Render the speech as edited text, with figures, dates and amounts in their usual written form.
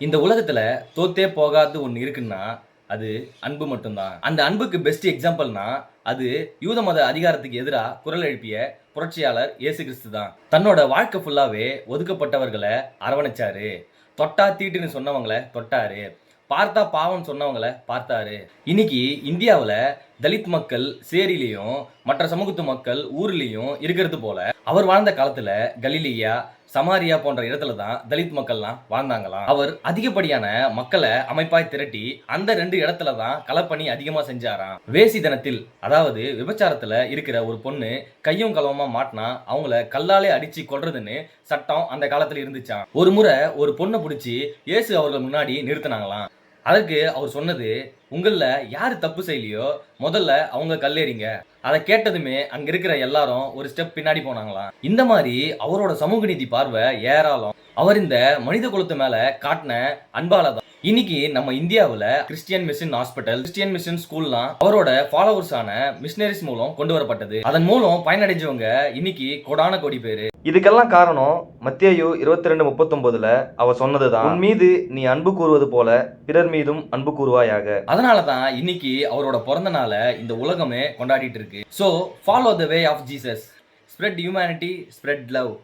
இந்த உலகத்துல தோத்தே போகாத ஒன்று இருக்குன்னா அது அன்பு மட்டும்தான். அந்த அன்புக்கு பெஸ்ட் எக்ஸாம்பிள்னா அது யூத மத அதிகாரத்துக்கு எதிராக குரல் எழுப்பிய புரட்சியாளர் இயேசு கிறிஸ்து தான். தன்னோட வாழ்க்கை ஃபுல்லாவே ஒதுக்கப்பட்டவர்களை அரவணைச்சாரு. தொட்டா தீட்டுன்னு சொன்னவங்களை தொட்டாரு. பார்த்தா பாவம் சொன்னவங்களை பார்த்தாரு. இன்னைக்கு இந்தியாவில் தலித் மக்கள் சேரிலையும் மற்ற சமூகத்து மக்கள் ஊர்லயும் இருக்கிறது போல அவர் வாழ்ந்த காலத்துல கலிலியா சமாரியா போன்ற இடத்துல தான் தலித் மக்கள்லாம் வாழ்ந்தாங்களாம். அவர் அதிகப்படியான மக்களை அமைப்பாய் திரட்டி அந்த 2 இடத்துல தான் களப்பணி அதிகமா செஞ்சாராம். வேசி தினத்தில், அதாவது விபச்சாரத்துல இருக்கிற ஒரு பொண்ணு கையும் களவுமா மாட்டினா அவங்கள கல்லாலே அடிச்சு கொல்றதுன்னு சட்டம் அந்த காலத்துல இருந்துச்சாம். ஒரு முறை ஒரு பொண்ணை பிடிச்சி இயேசு அவர்கள் முன்னாடி நிறுத்தினாங்களாம். அதற்கு அவர் சொன்னது, உங்கள யாரு தப்பு செய்யலையோ முதல்ல அவங்க கல்லேறிங்க. அதை கேட்டதுமே அங்க இருக்கிற எல்லாரும் ஒரு ஸ்டெப் பின்னாடி போனாங்களாம். இந்த மாதிரி அவரோட சமூக நீதி பார்வை ஏராளம். அவர் இந்த மனித குலத்து மேல காட்டின அன்பால தான் இன்னைக்கு நம்ம இந்தியாவில் Christian mission hospital, Christian mission ஸ்கூல்லாம் அவரோட ஃபாலோவர்ஸான மிஷனரிஸ் மூலம் கொண்டு வரப்பட்டது. அதன் மூலம் பயனடைஞ்சவங்க இன்னைக்கு கோடான கோடி பேரு. இதுக்கெல்லாம் காரணம் மத்தேயு 22:39 அவர் சொன்னதுதான், உன் மீது நீ அன்பு கூறுவது போல பிறர் மீதும் அன்பு கூறுவாயாக. அதனாலதான் இன்னைக்கு அவரோட பிறந்த நாளை இந்த உலகமே கொண்டாடிட்டு இருக்கு. So follow the way of Jesus. Spread humanity, spread love.